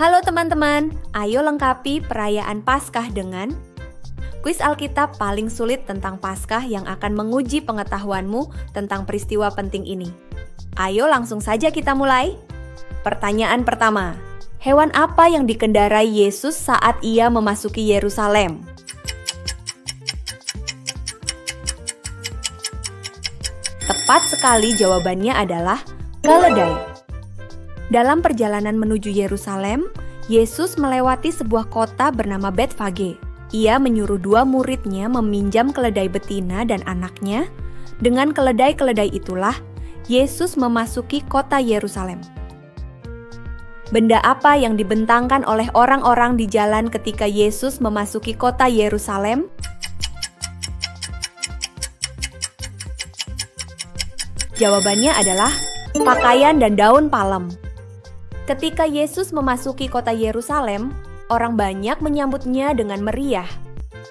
Halo teman-teman, ayo lengkapi perayaan Paskah dengan kuis Alkitab paling sulit tentang Paskah yang akan menguji pengetahuanmu tentang peristiwa penting ini. Ayo langsung saja kita mulai. Pertanyaan pertama, hewan apa yang dikendarai Yesus saat ia memasuki Yerusalem? Tepat sekali, jawabannya adalah keledai. Dalam perjalanan menuju Yerusalem, Yesus melewati sebuah kota bernama Betfage. Ia menyuruh 2 muridnya meminjam keledai betina dan anaknya. Dengan keledai-keledai itulah, Yesus memasuki kota Yerusalem. Benda apa yang dibentangkan oleh orang-orang di jalan ketika Yesus memasuki kota Yerusalem? Jawabannya adalah pakaian dan daun palem. Ketika Yesus memasuki kota Yerusalem, orang banyak menyambutnya dengan meriah.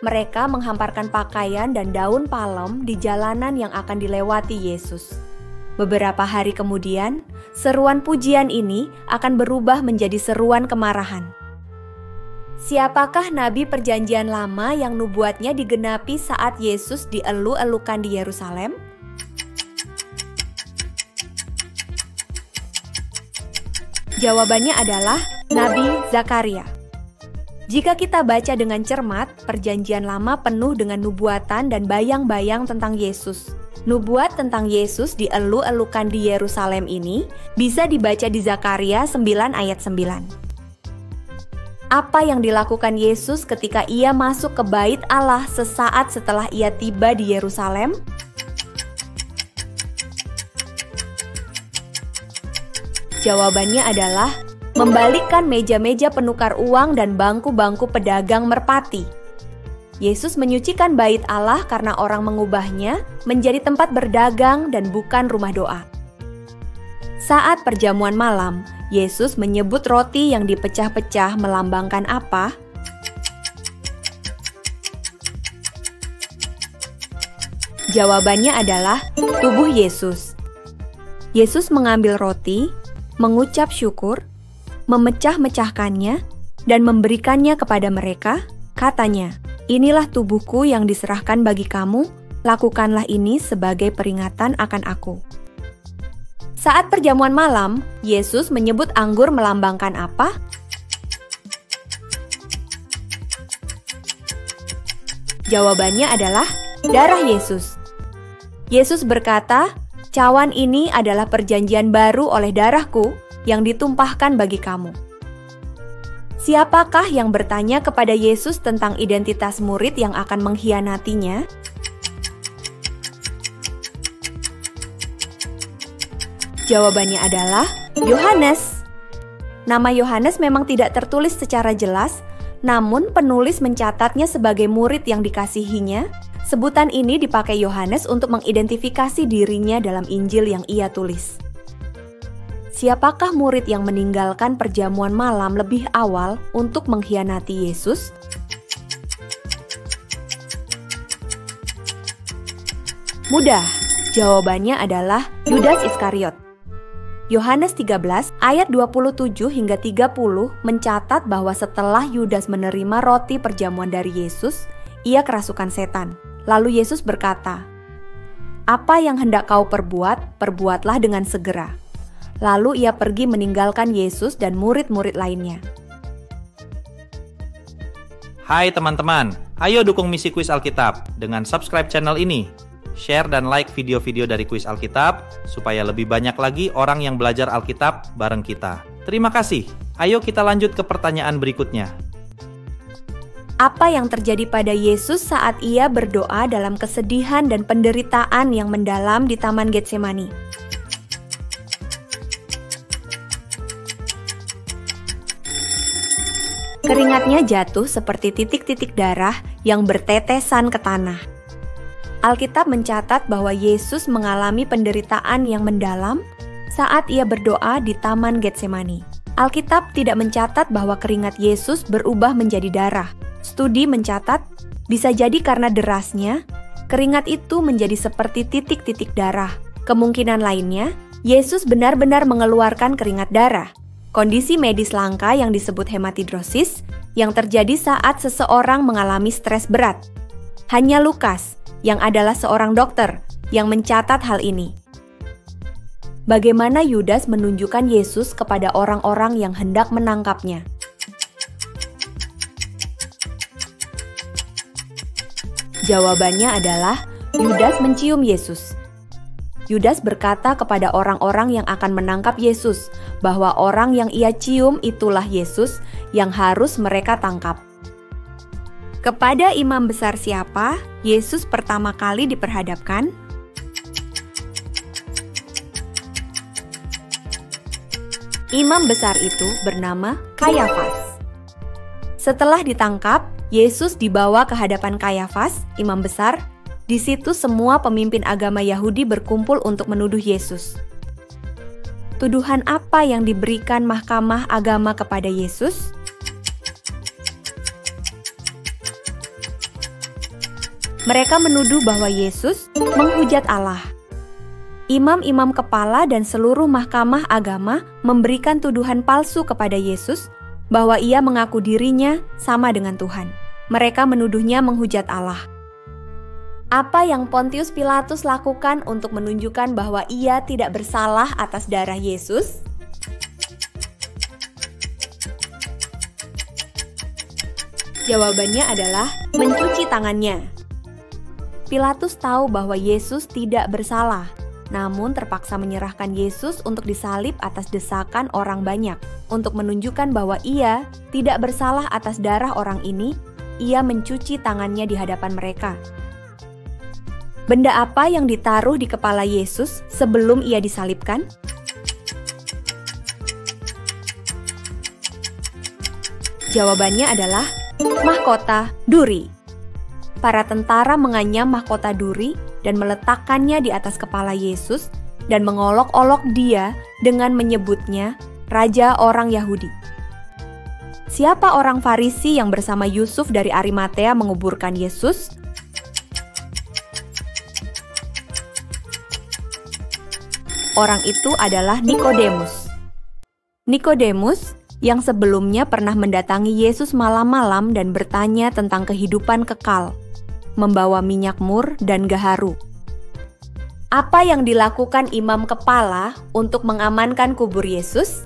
Mereka menghamparkan pakaian dan daun palem di jalanan yang akan dilewati Yesus. Beberapa hari kemudian, seruan pujian ini akan berubah menjadi seruan kemarahan. Siapakah nabi Perjanjian Lama yang nubuatnya digenapi saat Yesus dielu-elukan di Yerusalem? Jawabannya adalah Nabi Zakaria. Jika kita baca dengan cermat, Perjanjian Lama penuh dengan nubuatan dan bayang-bayang tentang Yesus. Nubuat tentang Yesus dielu-elukan di Yerusalem ini bisa dibaca di Zakaria 9 ayat 9. Apa yang dilakukan Yesus ketika ia masuk ke Bait Allah sesaat setelah ia tiba di Yerusalem? Jawabannya adalah membalikkan meja-meja penukar uang dan bangku-bangku pedagang merpati. Yesus menyucikan Bait Allah karena orang mengubahnya menjadi tempat berdagang dan bukan rumah doa. Saat perjamuan malam, Yesus menyebut roti yang dipecah-pecah melambangkan apa? Jawabannya adalah tubuh Yesus. Yesus mengambil roti, mengucap syukur, memecah-mecahkannya, dan memberikannya kepada mereka. Katanya, "Inilah tubuhku yang diserahkan bagi kamu, lakukanlah ini sebagai peringatan akan aku." Saat perjamuan malam, Yesus menyebut anggur melambangkan apa? Jawabannya adalah darah Yesus. Yesus berkata, "Cawan ini adalah perjanjian baru oleh darahku yang ditumpahkan bagi kamu." Siapakah yang bertanya kepada Yesus tentang identitas murid yang akan mengkhianatinya? Jawabannya adalah Yohanes. Nama Yohanes memang tidak tertulis secara jelas, namun penulis mencatatnya sebagai murid yang dikasihinya. Sebutan ini dipakai Yohanes untuk mengidentifikasi dirinya dalam Injil yang ia tulis. Siapakah murid yang meninggalkan perjamuan malam lebih awal untuk mengkhianati Yesus? Mudah, jawabannya adalah Yudas Iskariot. Yohanes 13 ayat 27 hingga 30 mencatat bahwa setelah Yudas menerima roti perjamuan dari Yesus, ia kerasukan setan. Lalu Yesus berkata, "Apa yang hendak kau perbuat, perbuatlah dengan segera." Lalu ia pergi meninggalkan Yesus dan murid-murid lainnya. Hai teman-teman, ayo dukung misi Kuis Alkitab dengan subscribe channel ini. Share dan like video-video dari Kuis Alkitab supaya lebih banyak lagi orang yang belajar Alkitab bareng kita. Terima kasih. Ayo kita lanjut ke pertanyaan berikutnya. Apa yang terjadi pada Yesus saat ia berdoa dalam kesedihan dan penderitaan yang mendalam di Taman Getsemani? Keringatnya jatuh seperti titik-titik darah yang bertetesan ke tanah. Alkitab mencatat bahwa Yesus mengalami penderitaan yang mendalam saat ia berdoa di Taman Getsemani. Alkitab tidak mencatat bahwa keringat Yesus berubah menjadi darah. Studi mencatat, bisa jadi karena derasnya, keringat itu menjadi seperti titik-titik darah. Kemungkinan lainnya, Yesus benar-benar mengeluarkan keringat darah. kondisi medis langka yang disebut hematidrosis yang terjadi saat seseorang mengalami stres berat. Hanya Lukas, yang adalah seorang dokter, yang mencatat hal ini. Bagaimana Yudas menunjukkan Yesus kepada orang-orang yang hendak menangkapnya? Jawabannya adalah Yudas mencium Yesus. Yudas berkata kepada orang-orang yang akan menangkap Yesus bahwa orang yang ia cium itulah Yesus yang harus mereka tangkap. Kepada imam besar siapa Yesus pertama kali diperhadapkan? Imam besar itu bernama Kayafas. Setelah ditangkap, Yesus dibawa ke hadapan Kayafas, imam besar. Di situ semua pemimpin agama Yahudi berkumpul untuk menuduh Yesus. Tuduhan apa yang diberikan mahkamah agama kepada Yesus? Mereka menuduh bahwa Yesus menghujat Allah. Imam-imam kepala dan seluruh mahkamah agama memberikan tuduhan palsu kepada Yesus bahwa ia mengaku dirinya sama dengan Tuhan. Mereka menuduhnya menghujat Allah. Apa yang Pontius Pilatus lakukan untuk menunjukkan bahwa ia tidak bersalah atas darah Yesus? Jawabannya adalah mencuci tangannya. Pilatus tahu bahwa Yesus tidak bersalah, namun terpaksa menyerahkan Yesus untuk disalib atas desakan orang banyak. Untuk menunjukkan bahwa ia tidak bersalah atas darah orang ini, ia mencuci tangannya di hadapan mereka. Benda apa yang ditaruh di kepala Yesus sebelum ia disalibkan? Jawabannya adalah mahkota duri. Para tentara menganyam mahkota duri dan meletakkannya di atas kepala Yesus dan mengolok-olok dia dengan menyebutnya Raja orang Yahudi. Siapa orang Farisi yang bersama Yusuf dari Arimatea menguburkan Yesus? Orang itu adalah Nikodemus. Nikodemus yang sebelumnya pernah mendatangi Yesus malam-malam dan bertanya tentang kehidupan kekal, membawa minyak mur dan gaharu. Apa yang dilakukan imam kepala untuk mengamankan kubur Yesus?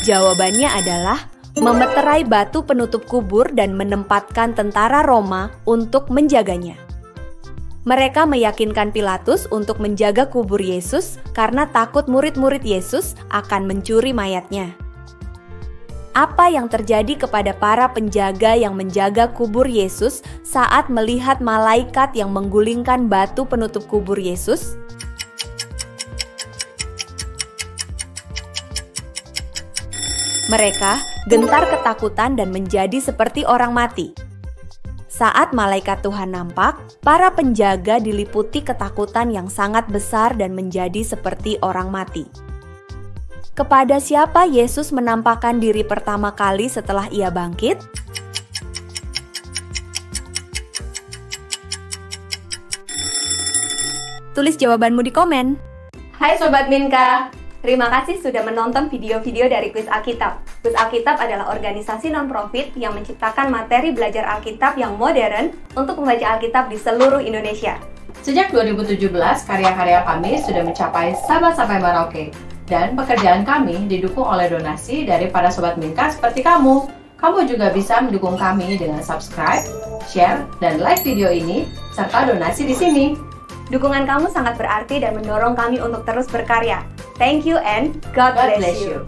Jawabannya adalah memeterai batu penutup kubur dan menempatkan tentara Roma untuk menjaganya. Mereka meyakinkan Pilatus untuk menjaga kubur Yesus karena takut murid-murid Yesus akan mencuri mayatnya. Apa yang terjadi kepada para penjaga yang menjaga kubur Yesus saat melihat malaikat yang menggulingkan batu penutup kubur Yesus? Mereka gentar ketakutan dan menjadi seperti orang mati. Saat malaikat Tuhan nampak, para penjaga diliputi ketakutan yang sangat besar dan menjadi seperti orang mati. Kepada siapa Yesus menampakkan diri pertama kali setelah ia bangkit? Tulis jawabanmu di komen. Hai Sobat Minka, terima kasih sudah menonton video-video dari Kuis Alkitab. Kuis Alkitab adalah organisasi non-profit yang menciptakan materi belajar Alkitab yang modern untuk membaca Alkitab di seluruh Indonesia. Sejak 2017, karya-karya kami sudah mencapai Sabang sampai Merauke. Dan pekerjaan kami didukung oleh donasi dari para Sobat Minka seperti kamu. Kamu juga bisa mendukung kami dengan subscribe, share, dan like video ini, serta donasi di sini. Dukungan kamu sangat berarti dan mendorong kami untuk terus berkarya. Thank you and God bless you.